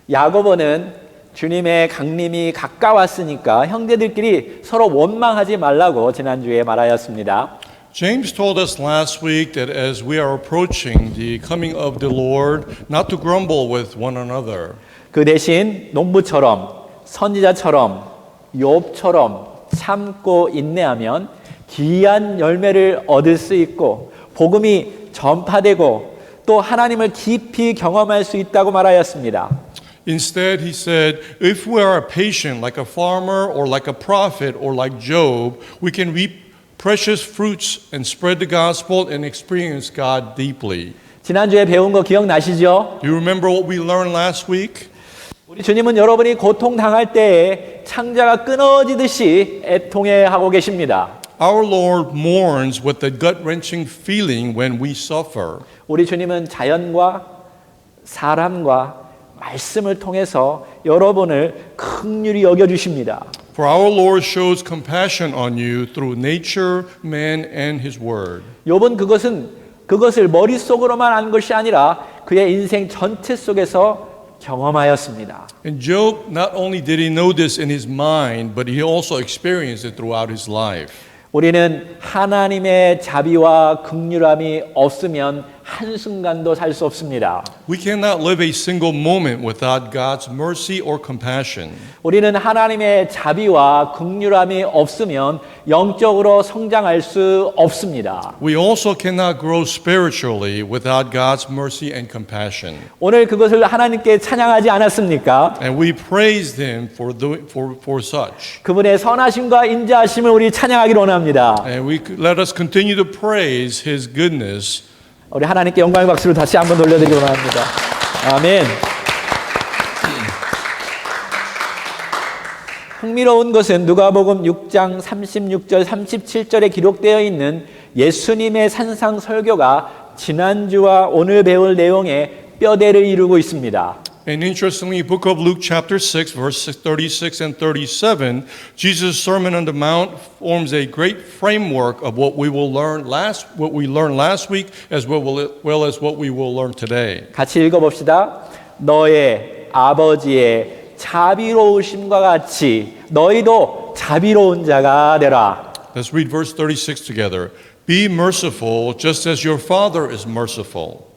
야고보는 주님의 강림이 가까웠으니까 형제들끼리 서로 원망하지 말라고 지난주에 말하였습니다. James told us last week that as we are approaching the coming of the Lord, not to grumble with one another. 그 대신 농부처럼 선지자처럼 욥처럼 참고 인내하면 귀한 열매를 얻을 수 있고 복음이 전파되고 또 하나님을 깊이 경험할 수 있다고 말하였습니다. Instead, he said, if we are patient like a farmer or like a prophet or like Job, we can reap precious fruits and spread the gospel and experience God deeply. 지난주에 배운 거 기억나시죠? Do you remember what we learned last week? 우리 주님은 여러분이 고통당할 때에 창자가 끊어지듯이 애통해하고 계십니다. Our Lord mourns with the gut-wrenching feeling when we suffer. 우리 주님은 자연과 사람과 말씀을 통해서 여러분을 긍휼히 여겨주십니다. For our Lord shows compassion on you through nature, man, and His Word. 욥은 그것을 머릿속으로만 안 것이 아니라 그의 인생 전체 속에서 경험하였습니다. And Job, not only did he know this in his mind, but he also experienced it throughout his life. 우리는 하나님의 자비와 긍휼함이 없으면 한순간도 살 수 없습니다. We cannot live a single moment without God's mercy or compassion. 우리는 하나님의 자비와 긍휼함이 없으면 영적으로 성장할 수 없습니다. We also cannot grow spiritually without God's mercy and compassion. 오늘 그것을 하나님께 찬양하지 않았습니까? And we praised Him for such. 그분의 선하심과 인자하심을 우리 찬양하기를 원합니다. And let us continue to praise His goodness. 우리 하나님께 영광의 박수를 다시 한번 돌려드리기 원합니다. 아멘. 흥미로운 것은 누가복음 6장 36절 37절에 기록되어 있는 예수님의 산상 설교가 지난주와 오늘 배울 내용의 뼈대를 이루고 있습니다. And interestingly, book of Luke chapter 6, verses 36 and 37, Jesus' Sermon on the Mount forms a great framework of what we learned last week, as well as what we will learn today. 같이 읽어봅시다. 너의 아버지의 자비로우심과 같이 너희도 자비로운 자가 되라. Let's read verse 36 together. Be merciful, just as your Father is merciful.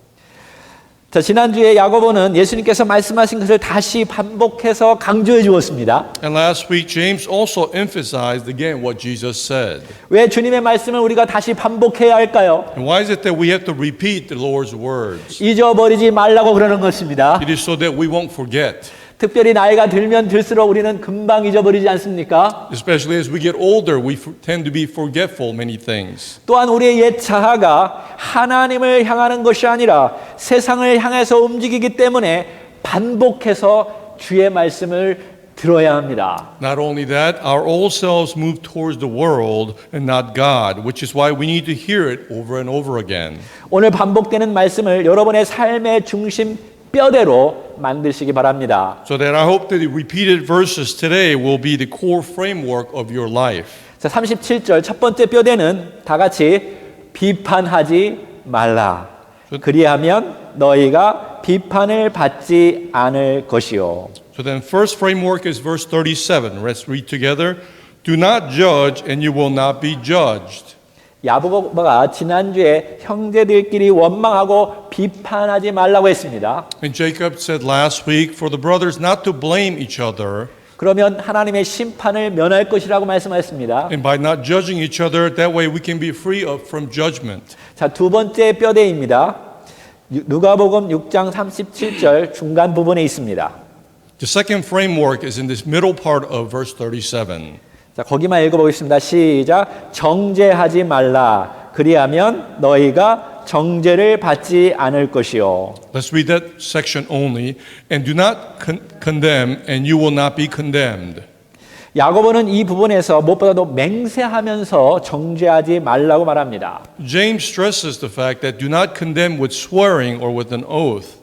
자, 지난주에 야고보는 예수님께서 말씀하신 것을 다시 반복해서 강조해 주었습니다. And last week, James also emphasized again what Jesus said. 왜 주님의 말씀을 우리가 다시 반복해야 할까요? And why is it that we have to repeat the Lord's words? 잊어버리지 말라고 그러는 것입니다. It is so that we won't forget. 특별히 나이가 들면 들수록 우리는 금방 잊어버리지 않습니까? Especially as we get older, we tend to be forgetful many things. 또한 우리의 옛 자아가 하나님을 향하는 것이 아니라 세상을 향해서 움직이기 때문에 반복해서 주의 말씀을 들어야 합니다. Not only that, our old selves move towards the world and not God, which is why we need to hear it over and over again. 오늘 반복되는 말씀을 여러분의 삶의 중심 뼈대로 만드시기 바랍니다. So that I hope that the repeated verses today will be the core framework of your life. 자, 37절 첫 번째 뼈대는 다 같이 비판하지 말라. 그리하면 너희가 비판을 받지 않을 것이요. So then first framework is verse 37. Let's read together. Do not judge and you will not be judged. 야고보가 지난주에 형제들끼리 원망하고 비판하지 말라고 했습니다. And Jacob said last week for the brothers not to blame each other. 그러면 하나님의 심판을 면할 것이라고 말씀하셨습니다. And by not judging each other, that way we can be free from judgment. 자, 두 번째 뼈대입니다. 누가복음 6장 37절 중간 부분에 있습니다. The second framework is in this middle part of verse 37. 자, 거기만 읽어보겠습니다. 시작. 정죄하지 말라. 그리하면 너희가 정죄를 받지 않을 것이요. Let's read that section only. And do not condemn, and you will not be condemned. 야고보는 이 부분에서 무엇보다도 맹세하면서 정죄하지 말라고 말합니다. James stresses the fact that do not condemn with swearing or with an oath.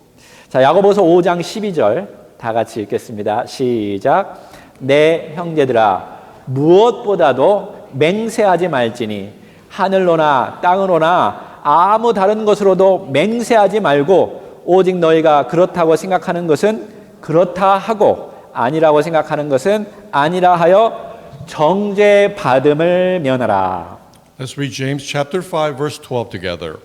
자, 야고보서 5장 12절 다 같이 읽겠습니다. 시작. 내 형제들아 무엇보다도 맹세하지 말지니 하늘로나 땅으로나 아무 다른 것으로도 맹세하지 말고 오직 너희가 그렇다고 생각하는 것은 그렇다 하고 아니라고 생각하는 것은 아니라 하여 정죄받음을 면하라. Let's read James chapter 5 verse 12 together.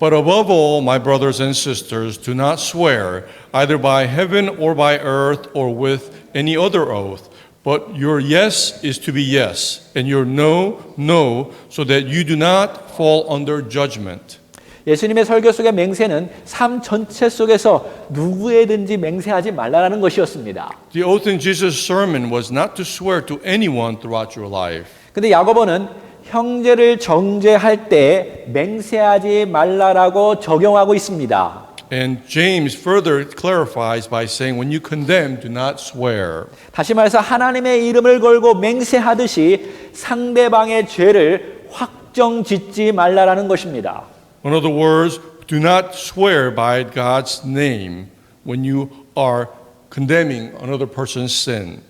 But above all, my brothers and sisters, do not swear either by heaven or by earth or with any other oath, but your yes is to be yes, and your no, no, so that you do not fall under judgment. 예수님의 설교 속의 맹세는 삶 전체 속에서 누구에든지 맹세하지 말라는 것이었습니다. The oath in Jesus' sermon was not to swear to anyone throughout your life. 근데 야고보는 형제를 정죄할 때 맹세하지 말라라고 적용하고 있습니다. And James further clarifies by saying, when you condemn, do not swear. 다시 말해서 하나님의 이름을 걸고 맹세하듯이 상대방의 죄를 확정짓지 말라라는 것입니다. In other words, do not swear by God's name when you are condemning another person's sin.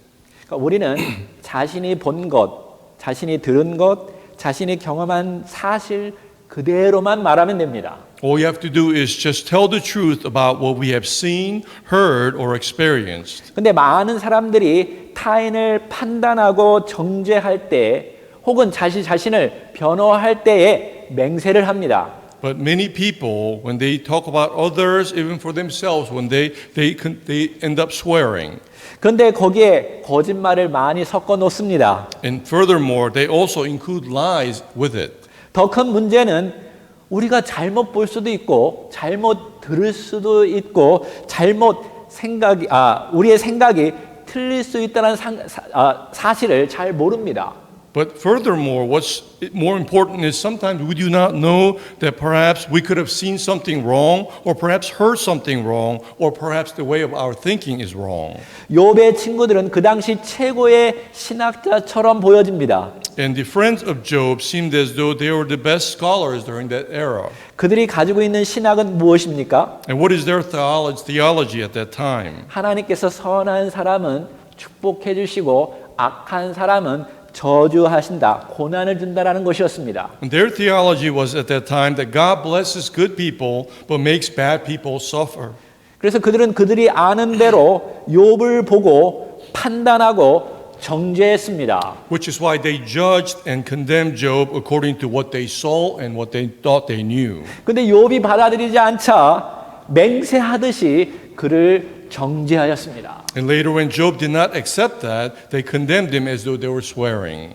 그러니까 우리는 자신이 본 것, 자신이 들은 것, 자신이 경험한 사실 그대로만 말하면 됩니다. All you have to do is just tell the truth about what we have seen, heard, or experienced. 근데 많은 사람들이 타인을 판단하고 정죄할 때 혹은 자신을 변호할 때에 맹세를 합니다. But many people, when they talk about others, even for themselves, when they end up swearing. 그런데 거기에 거짓말을 많이 섞어 놓습니다. And furthermore, they also include lies with it. 더 큰 문제는 우리가 잘못 볼 수도 있고 잘못 들을 수도 있고 우리의 생각이 틀릴 수 있다는 사실을 잘 모릅니다. But furthermore, what's more important is sometimes we do not know that perhaps we could have seen something wrong, or perhaps heard something wrong, or perhaps the way of our thinking is wrong. 욥의 친구들은 그 당시 최고의 신학자처럼 보여집니다. And the friends of Job seemed as though they were the best scholars during that era. 그들이 가지고 있는 신학은 무엇입니까? And what is their theology at that time? 하나님께서 선한 사람은 축복해 주시고 악한 사람은 저주하신다, 고난을 준다라는 것이었습니다. And their theology was at that time that God blesses good people but makes bad people suffer. 그래서 그들은 그들이 아는 대로 욥을 보고 판단하고 정죄했습니다. Which is why they judged and condemned Job according to what they saw and what they thought they knew. 근데 욥이 받아들이지 않자 맹세하듯이 그를 정죄하였습니다. And later when Job did not accept that, they condemned him as though they were swearing.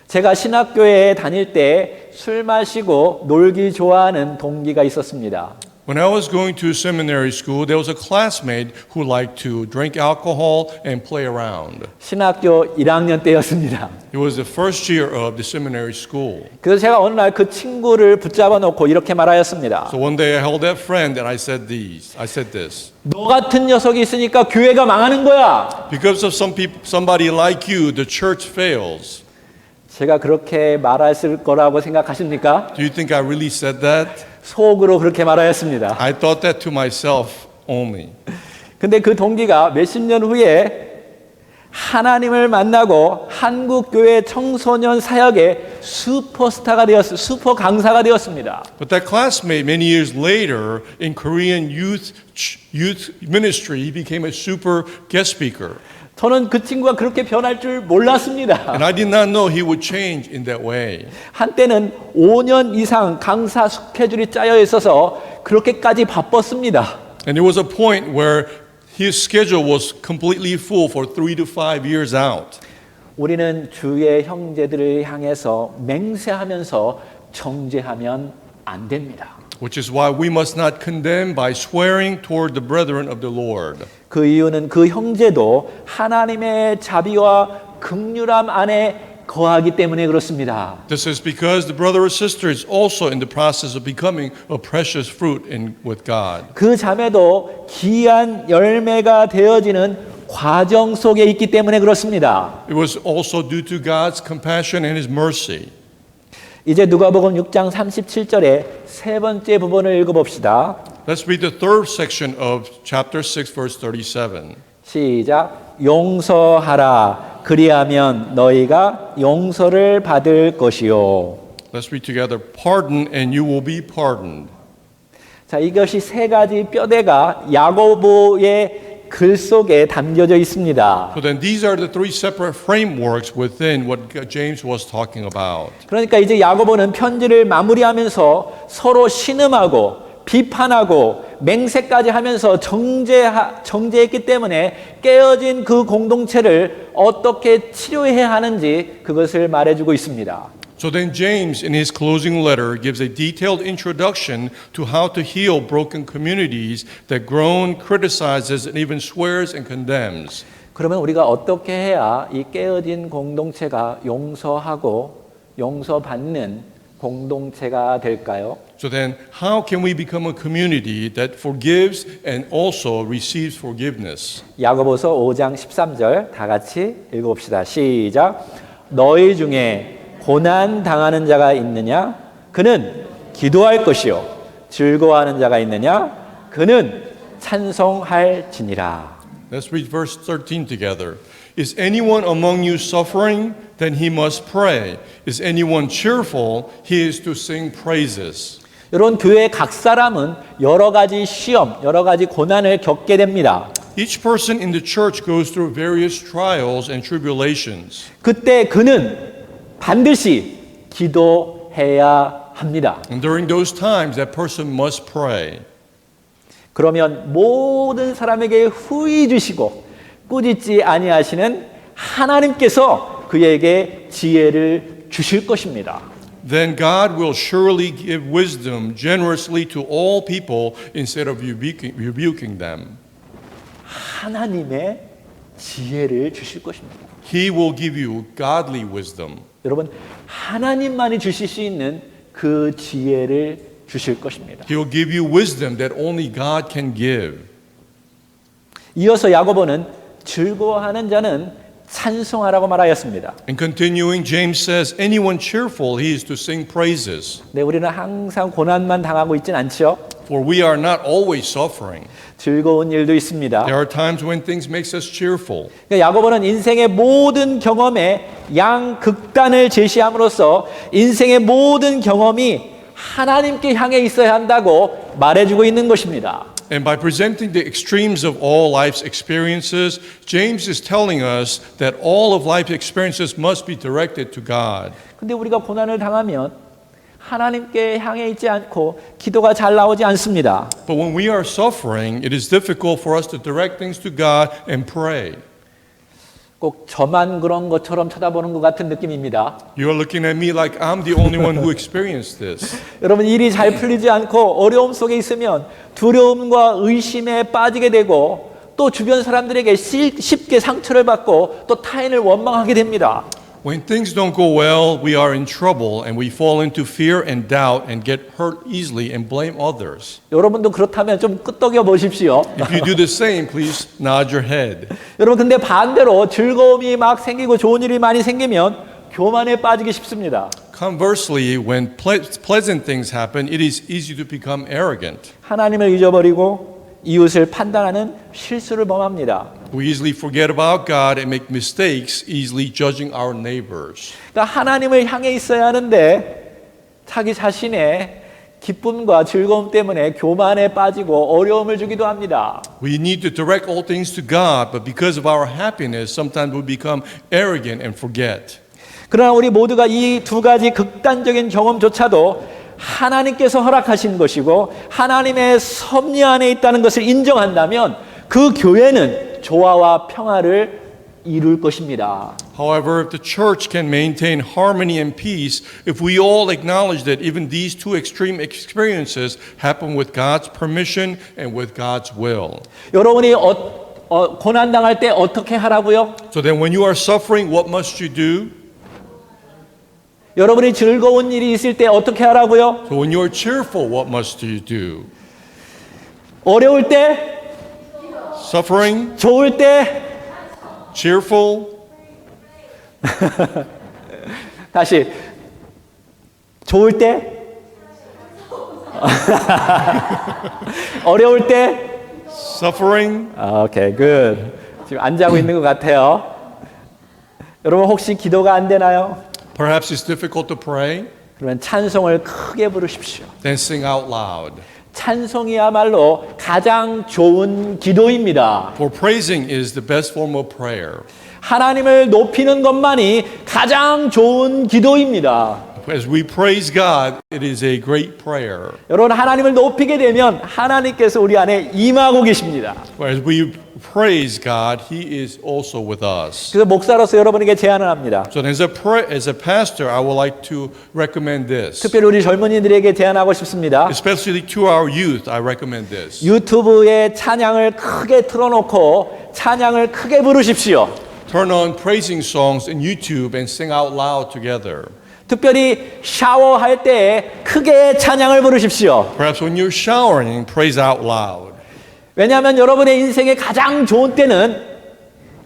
제가 신학교에 다닐 때 술 마시고 놀기 좋아하는 동기가 있었습니다. When I was going to seminary school, there was a classmate who liked to drink alcohol and play around. 신학교 1학년 때였습니다. It was the first year of the seminary school. 그래서 제가 어느 날 그 친구를 붙잡아 놓고 이렇게 말하였습니다. So one day I held that friend and I said this. 너 같은 녀석이 있으니까 교회가 망하는 거야. Because of somebody like you, the church fails. 제가 그렇게 말했을 거라고 생각하십니까? Do you think I really said that? 속으로 그렇게 말하였습니다. I thought that to myself only. 근데 그 동기가 몇십 년 후에 하나님을 만나고 한국 교회 청소년 사역의 슈퍼 강사가 되었습니다. But that classmate, many years later, in Korean youth ministry, he became a super guest speaker. 저는 그 친구가 그렇게 변할 줄 몰랐습니다. And I did not know he would change in that way. 한때는 5년 이상 강사 스케줄이 짜여 있어서 그렇게까지 바빴습니다. And there was a point where his schedule was completely full for 3 to 5 years out. 우리는 주의 형제들을 향해서 맹세하면서 정죄하면 안 됩니다. Which is why we must not condemn by swearing toward the brethren of the Lord. 그 이유는 그 형제도 하나님의 자비와 긍휼함 안에 거하기 때문에 그렇습니다. This is because the brother or sister is also in the process of becoming a precious fruit with God. 그 자매도 귀한 열매가 되어지는 과정 속에 있기 때문에 그렇습니다. It was also due to God's compassion and His mercy. 이제 누가복음 6장 37절의 세 번째 부분을 읽어봅시다. Let's read the third section of chapter 6, verse 37. 시작. 용서하라. 그리하면 너희가 용서를 받을 것이요. Let's read together. Pardon and you will be pardoned. 자, 이것이 세 가지 뼈대가 야고보의 글 속에 담겨져 있습니다. So then these are the three separate frameworks within what James was talking about. 그러니까 이제 야고보는 편지를 마무리하면서 서로 신음하고 비판하고 맹세까지 하면서 정죄했기 때문에 깨어진 그 공동체를 어떻게 치료해야 하는지 그것을 말해주고 있습니다. So then James, in his closing letter, gives a detailed introduction to how to heal broken communities that groan, criticizes, and even swears and condemns. 그러면 우리가 어떻게 해야 이 깨어진 공동체가 용서하고 용서받는 공동체가 될까요? So then, how can we become a community that forgives and also receives forgiveness? 야고보서 5장 13절 다 같이 읽어봅시다. 시작. 너희 중에 고난 당하는 자가 있느냐? 그는 기도할 것이요. 즐거워하는 자가 있느냐? 그는 찬송할지니라. Let's read verse 13 together. Is anyone among you suffering? Then he must pray. Is anyone cheerful? He is to sing praises. 여러분 교회 각 사람은 여러 가지 시험, 여러 가지 고난을 겪게 됩니다. Each person in the church goes through various trials and tribulations. 그때 그는 반드시 기도해야 합니다. And during those times, that person must pray. 그러면 모든 사람에게 후히 주시고 꾸짖지 아니하시는 하나님께서 그에게 지혜를 주실 것입니다. Then God will surely give wisdom generously to all people instead of rebuking them. 하나님의 지혜를 주실 것입니다. He will give you godly wisdom. 여러분 하나님만이 주실 수 있는 그 지혜를 주실 것입니다. He will give you wisdom that only God can give. 이어서 야고보는 즐거워하는 자는 찬송하라고 말하였습니다. And continuing, James says, anyone cheerful, he is to sing praises. 네, 우리는 항상 고난만 당하고 있진 않죠. For we are not always suffering. 즐거운 일도 있습니다. There are times when things makes us cheerful. 야고보는 인생의 모든 경험에 양극단을 제시함으로써 인생의 모든 경험이 하나님께 향해 있어야 한다고 말해주고 있는 것입니다. And by presenting the extremes of all life's experiences, James is telling us that all of life's experiences must be directed to God. 근데 우리가 고난을 당하면 하나님께 향해 있지 않고 기도가 잘 나오지 않습니다. But when we are suffering, it is difficult for us to direct things to God and pray. 꼭 저만 그런 것처럼 쳐다보는 것 같은 느낌입니다. You are looking at me like I'm the only one who experienced this. 여러분 일이 잘 풀리지 않고 어려움 속에 있으면 두려움과 의심에 빠지게 되고 또 주변 사람들에게 쉽게 상처를 받고 또 타인을 원망하게 됩니다. When things don't go well, we are in trouble and we fall into fear and doubt and get hurt easily and blame others. 여러분도 그렇다면 좀 끄떡여 보십시오. If you do the same, please nod your head. 여러분 근데 반대로 즐거움이 막 생기고 좋은 일이 많이 생기면 교만에 빠지기 쉽습니다. Conversely, when pleasant things happen, it is easy to become arrogant. 하나님을 잊어버리고 이웃을 판단하는 실수를 범합니다. We easily forget about God and make mistakes, easily judging our neighbors. 그러니까 하나님을 향해 있어야 하는데 자기 자신의 기쁨과 즐거움 때문에 교만에 빠지고 어려움을 주기도 합니다. We need to direct all things to God, but because of our happiness, sometimes we become arrogant and forget. 그러나 우리 모두가 이 두 가지 극단적인 경험조차도 하나님께서 허락하신 것이고 하나님의 섭리 안에 있다는 것을 인정한다면 그 교회는 조화와 평화를 이룰 것입니다. However, if the church can maintain harmony and peace, if we all acknowledge that even these two extreme experiences happen with God's permission and with God's will. 여러분이 고난당할 때 어떻게 하라고요? So then when you are suffering, what must you do? 여러분이 즐거운 일이 있을 때 어떻게 하라고요? So when you are cheerful, what must you do? 어려울 때, Suffering, 좋을 때, cheerful, 다시 좋을 때, 어려울 때, suffering. 오케이, 굿. 지금 안 자고 있는 것 같아요. 여러분 혹시 기도가 안 되나요? Perhaps it's difficult to pray. 그러면 찬송을 크게 부르십시오. Then sing out loud. 찬송이야말로 가장 좋은 기도입니다. For praising is the best form of prayer. 하나님을 높이는 것만이 가장 좋은 기도입니다. As we praise God, it is a great prayer. 여러분, 하나님을 높이게 되면 하나님께서 우리 안에 임하고 계십니다. As we praise God, He is also with us. 그래서 목사로서 여러분에게 제안을 합니다. So as a pastor, I would like to recommend this. 특별히 우리 젊은이들에게 제안하고 싶습니다. Especially to our youth, I recommend this. 유튜브에 찬양을 크게 틀어놓고 찬양을 크게 부르십시오. Turn on praising songs in YouTube and sing out loud together. 특별히 샤워할 때 크게 찬양을 부르십시오. Perhaps when you're showering, praise out loud. 왜냐하면 여러분의 인생의 가장 좋은 때는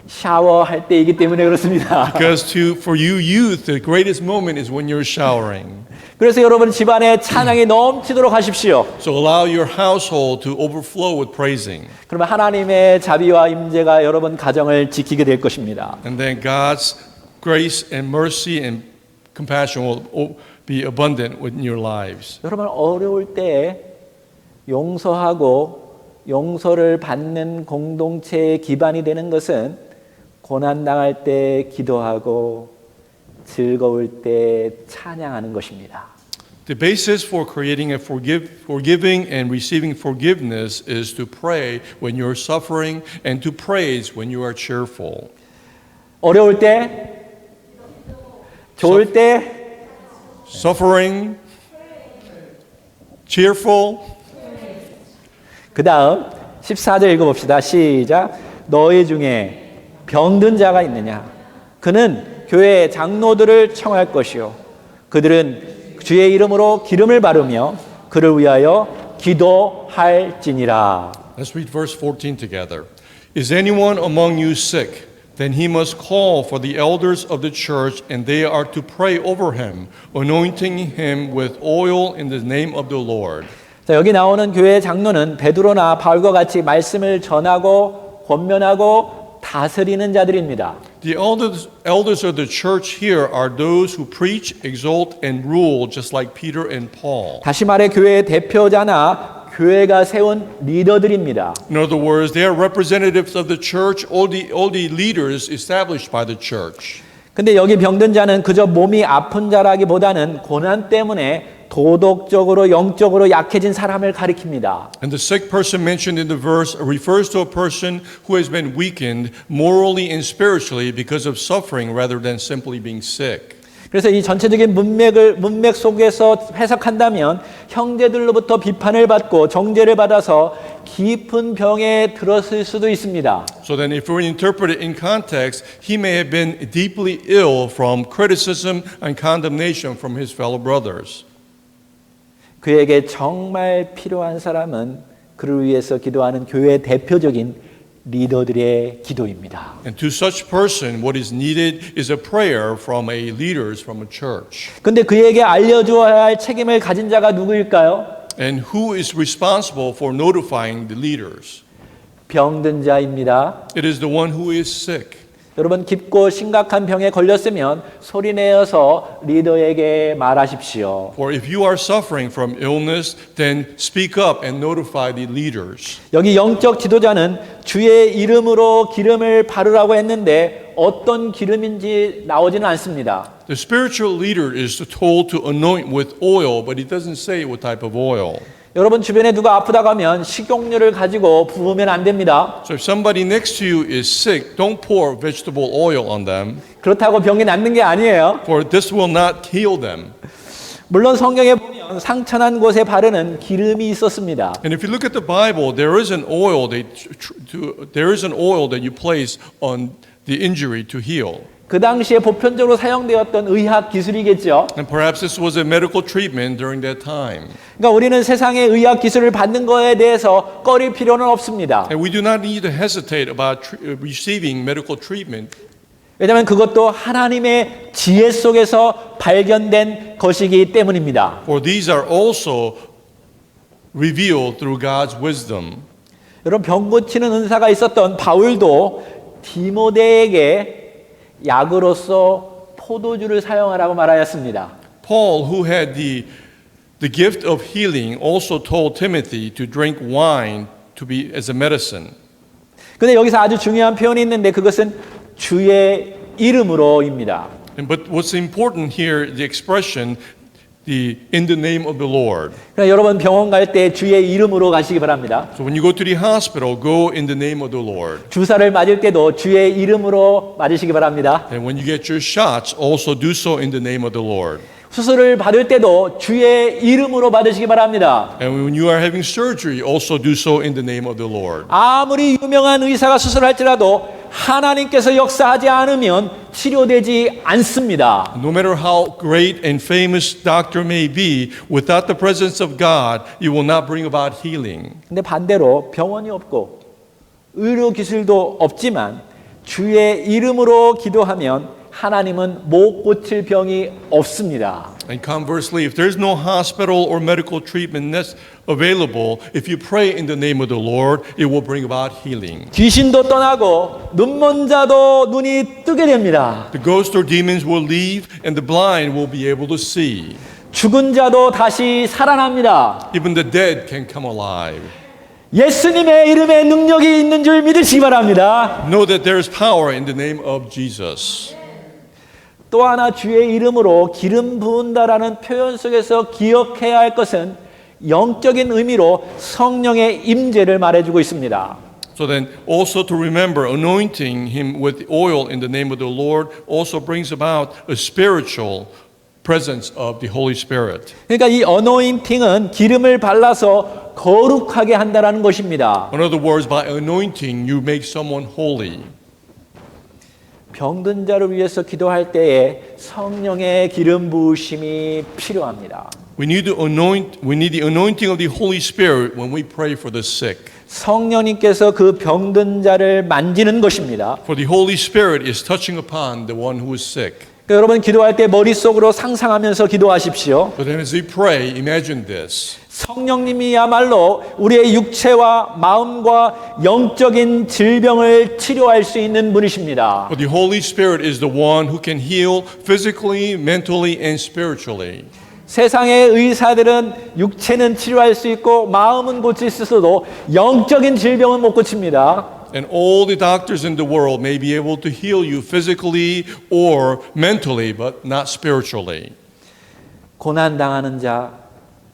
샤워할 때이기 때문에 그렇습니다. Because for you youth, the greatest moment is when you're showering. 그래서 여러분 집안에 찬양이 넘치도록 하십시오. So allow your household to overflow with praising. 그러면 하나님의 자비와 임재가 여러분 가정을 지키게 될 것입니다. And then God's grace and mercy and compassion will be abundant in your lives. 여러분 어려울 때 용서하고 용서를 받는 공동체의 기반이 되는 것은 고난당할 때 기도하고 즐거울 때 찬양하는 것입니다. The basis for creating a forgiving and receiving forgiveness is to pray when you're suffering and to praise when you are cheerful. 어려울 때, 좋을 때, Suffering, cheerful. 그 다음 14절 읽어봅시다. 시작. 너희 중에 병든 자가 있느냐? 그는 교회 장로들을 청할 것이요. 그들은 주의 이름으로 기름을 바르며 그를 위하여 기도할지니라. Let's read verse 14 together. Is anyone among you sick? Then he must call for the elders of the church, and they are to pray over him, anointing him with oil in the name of the Lord. 자, 여기 나오는 교회 장로는 베드로나 바울과 같이 말씀을 전하고 권면하고 다스리는 자들입니다. The elders of the church here are those who preach, exalt, and rule, just like Peter and Paul. 다시 말해 교회의 대표자나 교회가 세운 리더들입니다. In other words, they are representatives of the church, all the leaders established by the church. 근데 여기 병든 자는 그저 몸이 아픈 자라기보다는 고난 때문에 도덕적으로 영적으로 약해진 사람을 가리킵니다. And the sick person mentioned in the verse refers to a person who has been weakened morally and spiritually because of suffering rather than simply being sick. 그래서 이 전체적인 문맥 속에서 해석한다면 형제들로부터 비판을 받고 정죄를 받아서 깊은 병에 들었을 수도 있습니다. So then if we interpret it in context, he may have been deeply ill from criticism and condemnation from his fellow brothers. 그에게 정말 필요한 사람은 그를 위해서 기도하는 교회의 대표적인 리더들의 기도입니다. And to such person, what is needed is a prayer from a leaders from a church. 근데 그에게 알려주어야 할 책임을 가진 자가 누구일까요? And who is responsible for notifying the leaders? 병든 자입니다. It is the one who is sick. 여러분 깊고 심각한 병에 걸렸으면 소리내어서 리더에게 말하십시오. For if you are suffering from illness, then speak up and notify the leaders. 여기 영적 지도자는 주의 이름으로 기름을 바르라고 했는데 어떤 기름인지 나오지는 않습니다. The spiritual leader is told to anoint with oil, but it doesn't say what type of oil. 여러분 주변에 누가 아프다고 하면 식용유를 가지고 부으면 안 됩니다. So if somebody next to you is sick, don't pour vegetable oil on them, 그렇다고 병이 낫는 게 아니에요. for this will not heal them. 물론 성경에 보면 상처난 곳에 바르는 기름이 있었습니다. And if you look at the Bible, there is an oil that you place on the injury to heal. 그 당시에 보편적으로 사용되었던 의학 기술이겠죠. And perhaps this was a medical treatment during that time. 그러니까 우리는 세상의 의학 기술을 받는 거에 대해서 꺼릴 필요는 없습니다. And we do not need to hesitate about receiving medical treatment. 왜냐하면 그것도 하나님의 지혜 속에서 발견된 것이기 때문입니다. For these are also revealed through God's wisdom. 여러분 병 고치는 은사가 있었던 바울도 디모데에게 약으로서 포도주를 사용하라고 말하였습니다. Paul, who had the The gift of healing also told Timothy to drink wine to be as a medicine. 근데 여기서 아주 중요한 표현이 있는데 그것은 주의 이름으로입니다. But what's important here, the expression, in the name of the Lord. 그러니까 여러분 병원 갈 때 주의 이름으로 가시기 바랍니다. So when you go to the hospital, go in the name of the Lord. 주사를 맞을 때도 주의 이름으로 맞으시기 바랍니다. And when you get your shots, also do so in the name of the Lord. 수술을 받을 때도 주의 이름으로 받으시기 바랍니다. And when you are having surgery, also do so in the name of the Lord. 아무리 유명한 의사가 수술할지라도 하나님께서 역사하지 않으면 치료되지 않습니다. No matter how great and famous doctor may be, without the presence of God, you will not bring about healing. 근데 반대로 병원이 없고 의료 기술도 없지만 주의 이름으로 기도하면 하나님은 못 고칠 병이 없습니다. And conversely, if there's no hospital or medical treatment available, if you pray in the name of the Lord, it will bring about healing. 귀신도 떠나고 눈먼 자도 눈이 뜨게 됩니다. The ghosts or demons will leave, and the blind will be able to see. 죽은 자도 다시 살아납니다. Even the dead can come alive. 예수님의 이름에 능력이 있는 줄 믿으시기 바랍니다. Know that there is power in the name of Jesus. 또 하나 주의 이름으로 기름 부은다라는 표현 속에서 기억해야 할 것은 영적인 의미로 성령의 임재를 말해주고 있습니다. So then also to remember anointing him with oil in the name of the Lord also brings about a spiritual presence of the Holy Spirit. 그러니까 이 어노인팅은 기름을 발라서 거룩하게 한다라는 것입니다. In other words, by anointing you make someone holy. 병든 자를 위해서 기도할 때에 성령의 기름 부으심이 필요합니다. We need the anointing of the Holy Spirit when we pray for the sick. 성령님께서 그 병든 자를 만지는 것입니다. For the Holy Spirit is touching upon the one who is sick. 그러니까 여러분 기도할 때 머릿속으로 상상하면서 기도하십시오. But then as we pray, imagine this. 성령님이야말로 우리의 육체와 마음과 영적인 질병을 치료할 수 있는 분이십니다. But the Holy Spirit is the one who can heal physically, mentally, and spiritually. 세상의 의사들은 육체는 치료할 수 있고 마음은 고칠 수 있어도 영적인 질병은 못 고칩니다. And all the doctors in the world may be able to heal you physically or mentally, but not spiritually. 고난당하는 자,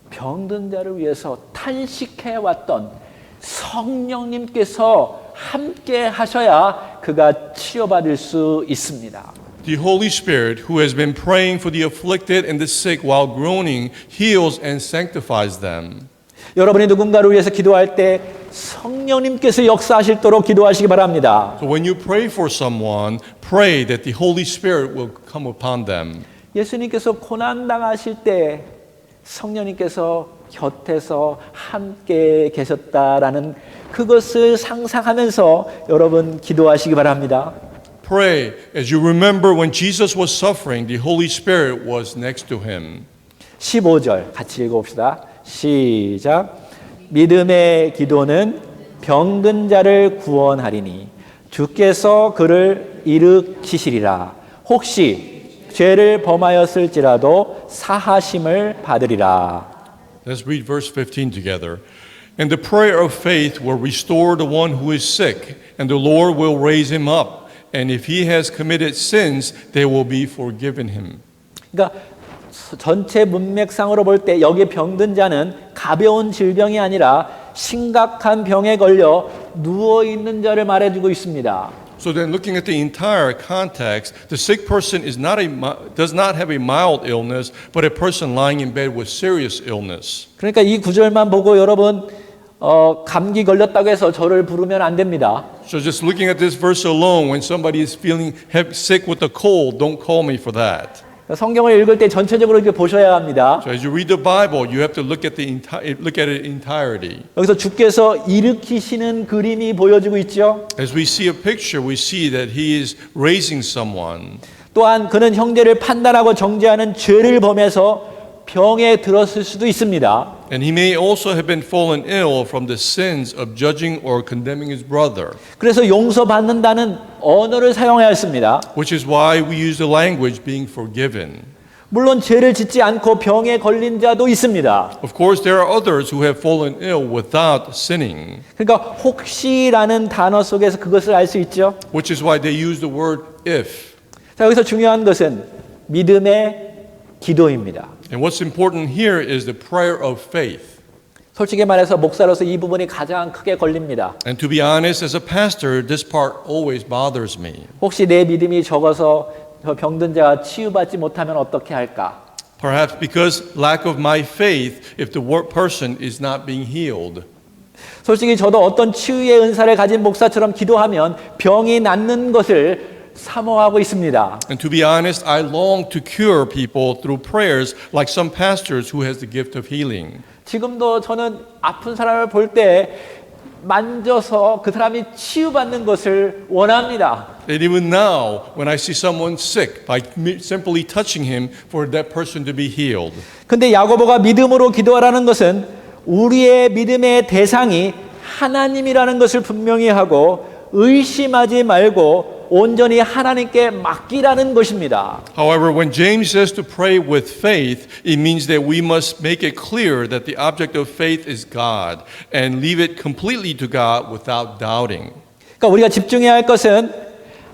병든 자를 위해서 탄식해 왔던 성령님께서 함께 하셔야 그가 치료받을 수 있습니다. The Holy Spirit, who has been praying for the afflicted and the sick while groaning, heals and sanctifies them. 여러분이 누군가를 위해서 기도할 때 성령님께서 역사하실도록 기도하시기 바랍니다. So when you pray for someone, pray that the Holy Spirit will come upon them. 예수님께서 고난당하실 때 성령님께서 곁에서 함께 계셨다라는 그것을 상상하면서 여러분 기도하시기 바랍니다. Pray as you remember when Jesus was suffering, the Holy Spirit was next to him. 15절 같이 읽어봅시다. 시작. 믿음의 기도는 병든 자를 구원하리니 주께서 그를 일으키시리라. 혹시 죄를 범하였을지라도 사하심을 받으리라. Let's read verse 15 together. And the prayer of faith will restore the one who is sick, and the Lord will raise him up. And if he has committed sins, they will be forgiven him. 그러니까 전체 문맥상으로 볼 때 여기 병든 자는 가벼운 질병이 아니라 심각한 병에 걸려 누워 있는 자를 말해주고 있습니다. So then looking at the entire context, the sick person does not have a mild illness, but a person lying in bed with serious illness. 그러니까 이 구절만 보고 여러분 감기 걸렸다고 해서 저를 부르면 안 됩니다. So just looking at this verse alone, when somebody is feeling sick with a cold, don't call me for that. 성경을 읽을 때 전체적으로 이렇게 보셔야 합니다. So as you read the Bible, you have to look at it entirety. 여기서 주께서 일으키시는 그림이 보여지고 있죠. As we see a picture, we see that he is raising someone. 또한 그는 형제를 판단하고 정죄하는 죄를 범해서 병에 들었을 수도 있습니다. And he may also have been fallen ill from the sins of judging or condemning his brother. 그래서 용서받는다는 언어를 사용해야 했습니다. Which is why we use the language being forgiven. 물론 죄를 짓지 않고 병에 걸린 자도 있습니다. Of course, there are others who have fallen ill without sinning, 그러니까 혹시라는 단어 속에서 그것을 알 수 있죠. which is why they use the word if. 자, 여기서 중요한 것은 믿음의 기도입니다. And what's important here is the prayer of faith. 솔직히 말해서 목사로서 이 부분이 가장 크게 걸립니다. And to be honest, as a pastor, this part always bothers me. 혹시 내 믿음이 적어서 저 병든 자가 치유받지 못하면 어떻게 할까? Perhaps because lack of my faith, if the person is not being healed. 솔직히 저도 어떤 치유의 은사를 가진 목사처럼 기도하면 병이 낫는 것을 사모하고 있습니다. And to be honest, I long to cure people through prayers like some pastors who has the gift of healing. 지금도 저는 아픈 사람을 볼 때 만져서 그 사람이 치유받는 것을 원합니다. And even now, when I see someone sick, by simply touching him for that person to be healed. 근데 야고보가 믿음으로 기도하라는 것은 우리의 믿음의 대상이 하나님이라는 것을 분명히 하고 의심하지 말고 온전히 하나님께 맡기라는 것입니다. However, when James says to pray with faith, it means that we must make it clear that the object of faith is God and leave it completely to God without doubting. 그러니까 우리가 집중해야 할 것은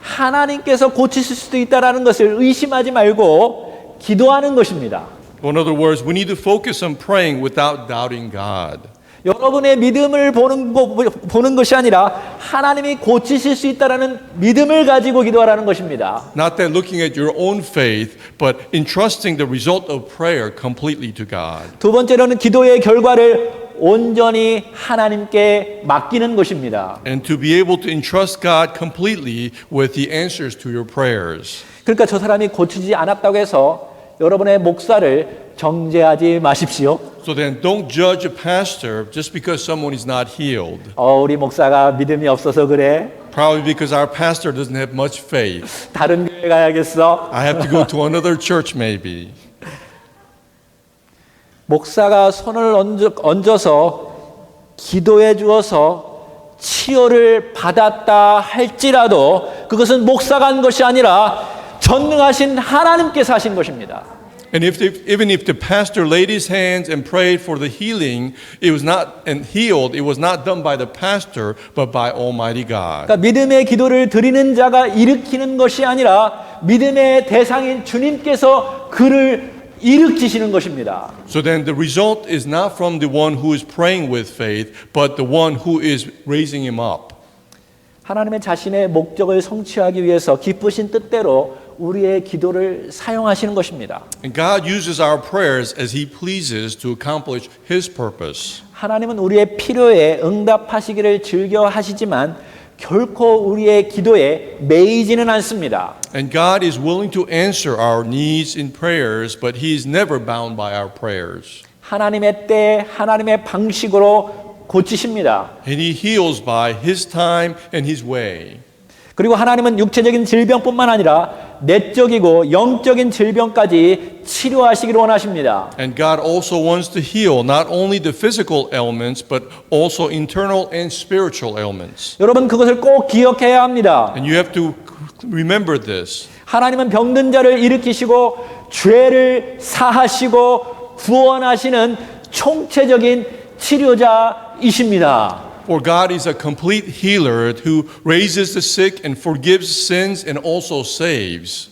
하나님께서 고치실 수도 있다라는 것을 의심하지 말고 기도하는 것입니다. In other words, we need to focus on praying without doubting God. 여러분의 믿음을 보는 것이 아니라 하나님이 고치실 수 있다라는 믿음을 가지고 기도하라는 것입니다. Not that looking at your own faith, but entrusting the result of prayer completely to God. 두 번째로는 기도의 결과를 온전히 하나님께 맡기는 것입니다. And to be able to entrust God completely with the answers to your prayers. 그러니까 저 사람이 고치지 않았다고 해서 여러분의 목사를 정죄하지 마십시오. So then don't judge a pastor just because someone is not healed. 우리 목사가 믿음이 없어서 그래. Probably because our pastor doesn't have much faith. 다른 교회 가야겠어. I have to go to another church maybe. 목사가 손을 얹어서 기도해 주어서 치유를 받았다 할지라도 그것은 목사가 한 것이 아니라 전능하신 하나님께서 하신 것입니다. And even if the pastor laid his hands and prayed for the healing, it was not done by the pastor, but by Almighty God. 그러니까 믿음의 기도를 드리는 자가 일으키는 것이 아니라 믿음의 대상인 주님께서 그를 일으키시는 것입니다. So then the result is not from the one who is praying with faith, but the one who is raising him up. 하나님의 자신의 목적을 성취하기 위해서 기쁘신 뜻대로 우리의 기도를 사용하시는 것입니다. And God uses our prayers as He pleases to accomplish His purpose. 하나님은 우리의 필요에 응답하시기를 즐겨 하시지만 결코 우리의 기도에 매이지는 않습니다. And God is willing to answer our needs in prayers, but He is never bound by our prayers. 하나님의 때, 하나님의 방식으로 고치십니다. And He heals by His time and His way. 그리고 하나님은 육체적인 질병뿐만 아니라 내적이고 영적인 질병까지 치료하시기를 원하십니다. And God also wants to heal not only the physical ailments, but also internal and spiritual ailments. 여러분 그것을 꼭 기억해야 합니다. And you have to remember this. 하나님은 병든 자를 일으키시고 죄를 사하시고 구원하시는 총체적인 치료자이십니다. For God is a complete healer who raises the sick and forgives sins and also saves.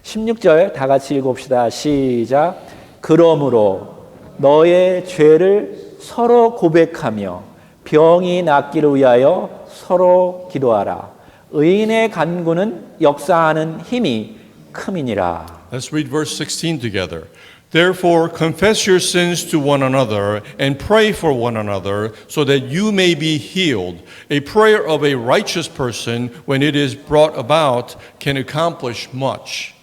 16절 다 같이 읽읍시다. 시작. 그러므로 너의 죄를 서로 고백하며 병이 낫기를 위하여 서로 기도하라. 의인의 간구는 역사하는 힘이 큼이니라. Let's read verse 16 together. Therefore, confess your sins to one another and pray for one another so that you may be healed. A prayer of a righteous person, when it is brought about, can accomplish much.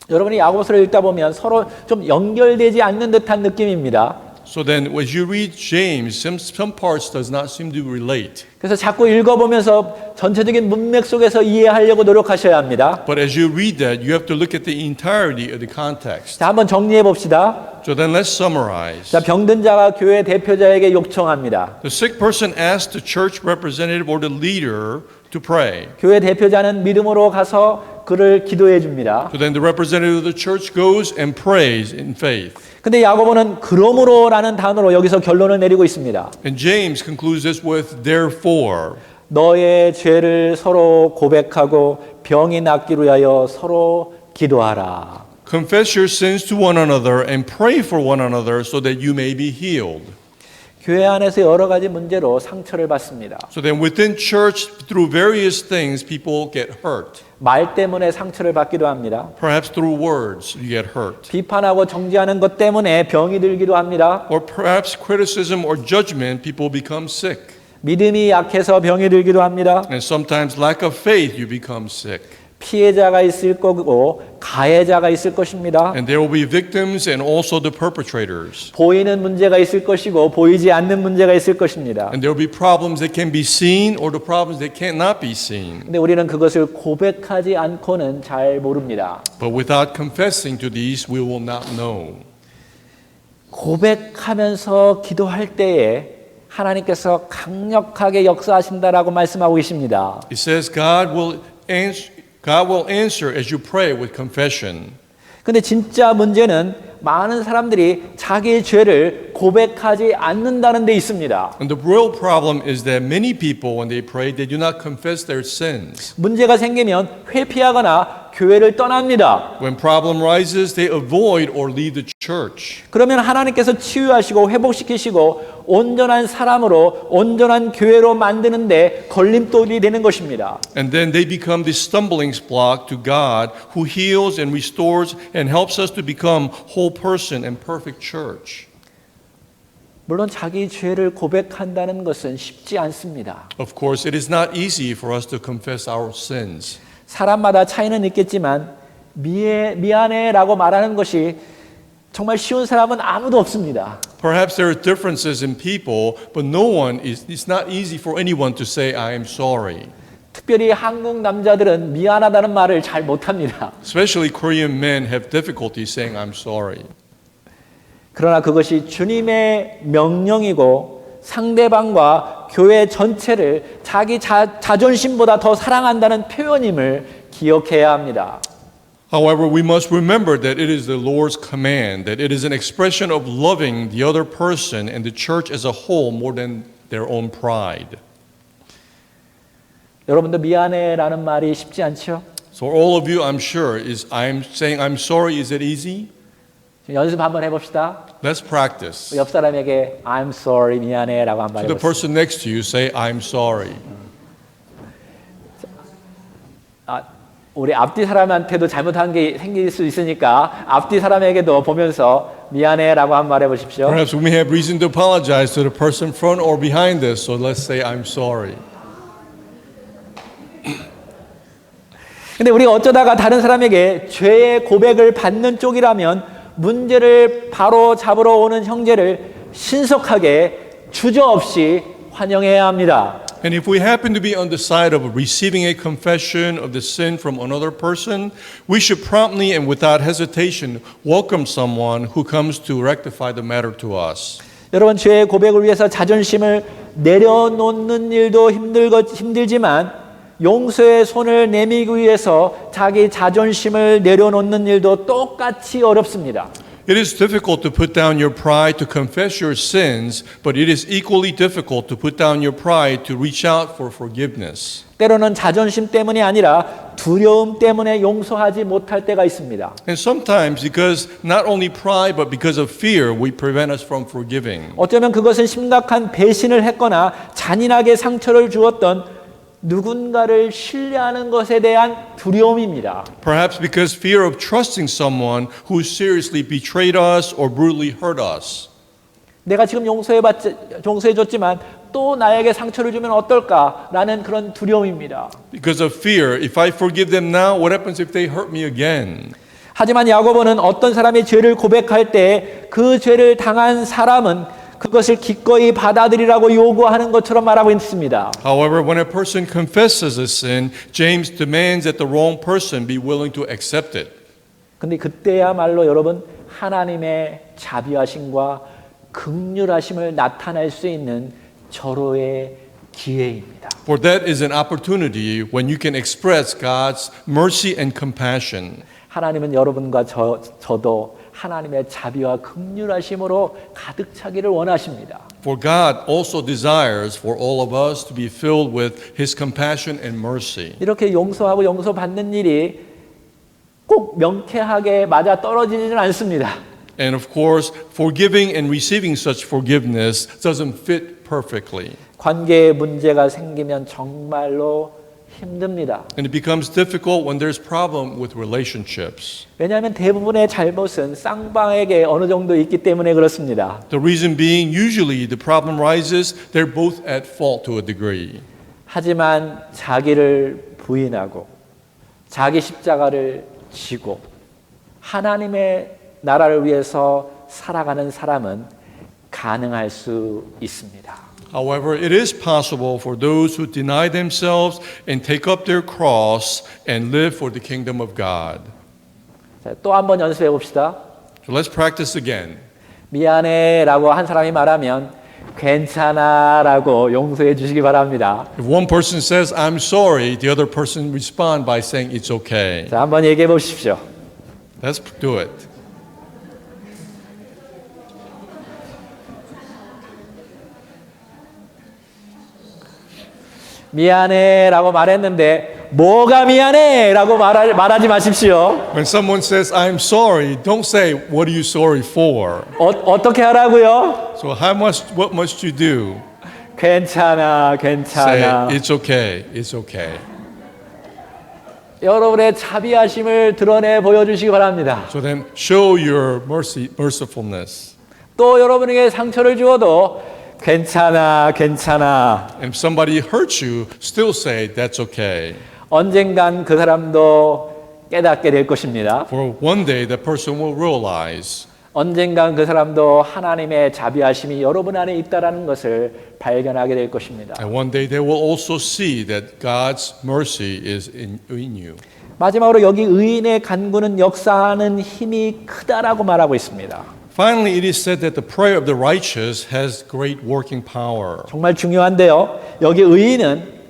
여러분이 야고보서를 읽다 보면 서로 좀 연결되지 않는 듯한 느낌입니다. So then, as you read James, some parts does not seem to relate. 그래서 자꾸 읽어보면서 전체적인 문맥 속에서 이해하려고 노력하셔야 합니다. But as you read that, you have to look at the entirety of the context. 자, 한번 정리해 봅시다. So then let's summarize. 자, 병든 자가 교회 대표자에게 요청합니다. The sick person asks the church representative or the leader to pray. 교회 대표자는 믿음으로 가서 그를 기도해 줍니다. So then the representative of the church goes and prays in faith. 근데 야고보는 그러므로라는 단어로 여기서 결론을 내리고 있습니다. And James concludes this with therefore. 너의 죄를 서로 고백하고 병이 낫기로 하여 서로 기도하라. Confess your sins to one another and pray for one another so that you may be healed. 교회 안에서 여러 가지 문제로 상처를 받습니다. So then within church, through various things, people get hurt. 말 때문에 상처를 받기도 합니다. Perhaps through words, you get hurt. 비판하고 정죄하는 것 때문에 병이 들기도 합니다. Or perhaps criticism or judgment, people become sick. 믿음이 약해서 병이 들기도 합니다. And sometimes lack of faith, you become sick. 피해자가 있을 거고 가해자가 있을 것입니다. And there will be victims and also the perpetrators. 보이는 문제가 있을 것이고 보이지 않는 문제가 있을 것입니다. And there will be problems that can be seen or the problems that cannot be seen. 근데 우리는 그것을 고백하지 않고는 잘 모릅니다. But without confessing to these, we will not know. 고백하면서 기도할 때에 하나님께서 강력하게 역사하신다라고 말씀하고 계십니다. It says God will answer as you pray with confession. 근데 진짜 문제는 많은 사람들이 자기의 죄를 고백하지 않는다는 데 있습니다. And the real problem is that many people, when they pray, they do not confess their sins. 문제가 생기면 회피하거나 교회를 떠납니다. When problem rises, they avoid or leave the church. 그러면 하나님께서 치유하시고 회복시키시고 온전한 사람으로 온전한 교회로 만드는데 걸림돌이 되는 것입니다. And then they become the stumbling block to God, who heals and restores and helps us to become whole person and perfect church. 물론 자기 죄를 고백한다는 것은 쉽지 않습니다. Of course, it is not easy for us to confess our sins. 사람마다 차이는 있겠지만 미안해라고 말하는 것이 정말 쉬운 사람은 아무도 없습니다. Perhaps there are differences in people, but it's not easy for anyone to say, I am sorry. 특별히 한국 남자들은 미안하다는 말을 잘 못합니다. Especially Korean men have difficulty saying, I'm sorry. 그러나 그것이 주님의 명령이고 상대방과 교회 전체를 자기 자존심보다 더 사랑한다는 표현임을 기억해야 합니다. However, we must remember that it is the Lord's command, that it is an expression of loving the other person and the church as a whole more than their own pride. 여러분도 미안해라는 말이 쉽지 않죠? So all of you, I'm sure, I'm saying I'm sorry, is it easy? 연습 한번 해봅시다. Let's practice. 옆 사람에게 I'm sorry, 미안해라고 한번 To the 해보세요. person next to you, say, I'm sorry. 우리 앞뒤 사람한테도 잘못한 게 생길 수 있으니까 앞뒤 사람에게도 보면서 미안해라고 한 말 해보십시오. Perhaps we may have reason to apologize to the person front or behind us, so let's say, I'm sorry. 근데 우리가 어쩌다가 다른 사람에게 죄의 고백을 받는 쪽이라면 문제를 바로 잡으러 오는 형제를 신속하게 주저없이 환영해야 합니다. And if we happen to be on the side of receiving a confession of the sin from another person, we should promptly and without hesitation welcome someone who comes to rectify the matter to us. 여러분 죄의 고백을 위해서 자존심을 내려놓는 일도 힘들지만 용서의 손을 내밀기 위해서 자기 자존심을 내려놓는 일도 똑같이 어렵습니다. It is difficult to put down your pride to confess your sins, but it is equally difficult to put down your pride to reach out for forgiveness. 때로는 자존심 때문이 아니라 두려움 때문에 용서하지 못할 때가 있습니다. And sometimes because not only pride but because of fear, we prevent us from forgiving. 어쩌면 그것은 심각한 배신을 했거나 잔인하게 상처를 주었던 누군가를 신뢰하는 것에 대한 두려움입니다. Perhaps because fear of trusting someone who seriously betrayed us or brutally hurt us. 내가 지금 용서해줬지만 또 나에게 상처를 주면 어떨까라는 그런 두려움입니다. Because of fear, if I forgive them now, what happens if they hurt me again? 하지만 야고보는 어떤 사람이 죄를 고백할 때 그 죄를 당한 사람은 그것을 기꺼이 받아들이라고 요구하는 것처럼 말하고 있습니다. However, when a person confesses a sin, James demands that the wrong person be willing to accept it. 근데 그때야말로 여러분 하나님의 자비하심과 긍휼하심을 나타낼 수 있는 절호의 기회입니다. For that is an opportunity when you can express God's mercy and compassion. 하나님은 여러분과 저도 하나님의 자비와 긍휼하심으로 가득 차기를 원하십니다. For God also desires for all of us to be filled with His compassion and mercy. 이렇게 용서하고 용서받는 일이 꼭 명쾌하게 맞아 떨어지지는 않습니다. And of course, forgiving and receiving such forgiveness doesn't fit perfectly. 관계에 문제가 생기면 정말로 힘듭니다. And it becomes difficult when there's problem with relationships. 왜냐하면 대부분의 잘못은 쌍방에게 어느 정도 있기 때문에 그렇습니다. The reason being, usually the problem rises, they're both at fault to a degree. 하지만 자기를 부인하고 자기 십자가를 지고 하나님의 나라를 위해서 살아가는 사람은 가능할 수 있습니다. However, it is possible for those who deny themselves and take up their cross and live for the kingdom of God. 또 한 번 연습해 봅시다. So let's practice again. 미안해라고 한 사람이 말하면 괜찮아라고 용서해 주시기 바랍니다. If one person says, I'm sorry, the other person respond by saying, it's okay. 자, 한번 얘기해 보십시오. Let's do it. 미안해라고 말했는데 뭐가 미안해라고 말하지 마십시오. When someone says, I'm sorry, don't say, what are you sorry for? 어떻게 하라고요? So what must you do? 괜찮아, Say, 괜찮아. it's okay, it's okay. 여러분의 자비하심을 드러내 보여주시기 바랍니다. So then show your mercifulness. 또 여러분에게 상처를 주어도 괜찮아, 괜찮아. And if somebody hurts you, still say, that's okay. 언젠간 그 사람도 깨닫게 될 것입니다. For one day, that person will realize. 언젠간 그 사람도 하나님의 자비하심이 여러분 안에 있다라는 것을 발견하게 될 것입니다. And one day they will also see that God's mercy is in you. 마지막으로 여기 의인의 간구는 역사하는 힘이 크다라고 말하고 있습니다. Finally, it is said that the prayer of the righteous has great working power. 정말 중요한데요. 여기 의인은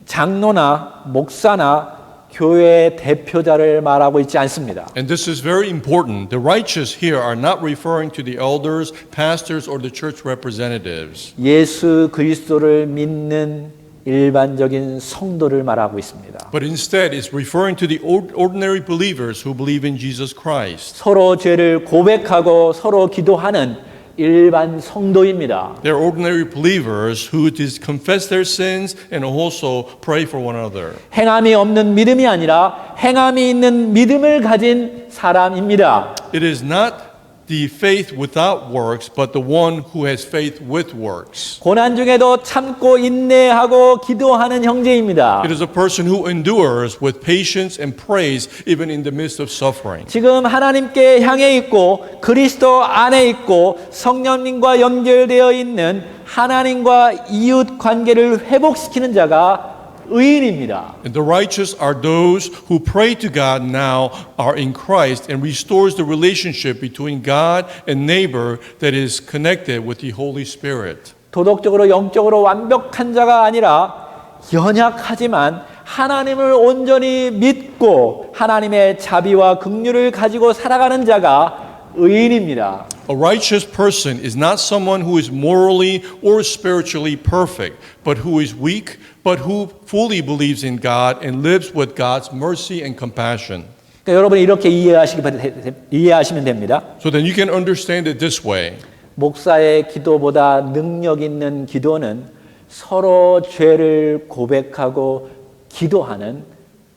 장로나 목사나 교회의 대표자를 말하고 있지 않습니다. And this is very important. The righteous here are not referring to the elders, pastors, or the church representatives. 예수 그리스도를 믿는 일반적인 성도를 말하고 있습니다. But instead, it's referring to the ordinary believers who believe in Jesus Christ. 서로 죄를 고백하고 서로 기도하는 일반 성도입니다. They're ordinary believers who confess their sins and also pray for one another. 행함이 없는 믿음이 아니라 행함이 있는 믿음을 가진 사람입니다. It is not the faith without works, but the one who has faith with works. 고난 중에도 참고 인내하고 기도하는 형제입니다. It is a person who endures with patience and prays even in the midst of suffering. 지금 하나님께 향해 있고 그리스도 안에 있고 성령님과 연결되어 있는 하나님과 이웃 관계를 회복시키는 자가 의인입니다. And the righteous are those who pray to God now, are in Christ, and restores the relationship between God and neighbor that is connected with the Holy Spirit. 도덕적으로 영적으로 완벽한 자가 아니라 연약하지만 하나님을 온전히 믿고 하나님의 자비와 긍휼을 가지고 살아가는 자가 의인입니다. A righteous person is not someone who is morally or spiritually perfect, but who is weak, but who fully believes in God and lives with God's mercy and compassion. 그러니까 여러분이 이렇게 이해하시면 됩니다. So then you can understand it this way. 목사의 기도보다 능력 있는 기도는 서로 죄를 고백하고 기도하는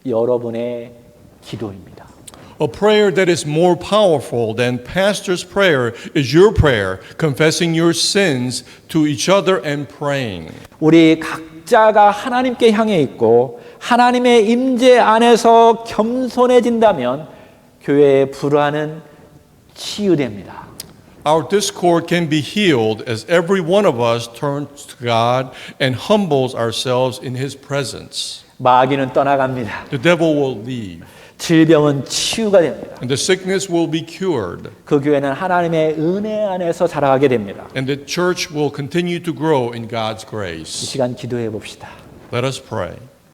여러분의 기도입니다. A prayer that is more powerful than pastor's prayer is your prayer, confessing your sins to each other and praying. 우리 각자가 하나님께 향해 있고 하나님의 임재 안에서 겸손해진다면 교회의 불화는 치유됩니다. Our discord can be healed as every one of us turns to God and humbles ourselves in His presence. 마귀는 떠나갑니다. The devil will leave. 질병은 치유가 됩니다. And the sickness will be cured. 그 교회는 하나님의 은혜 안에서 자라가게 됩니다. And the church will continue to grow in God's 이 grace. 시간 기도해 봅시다. Let us pray.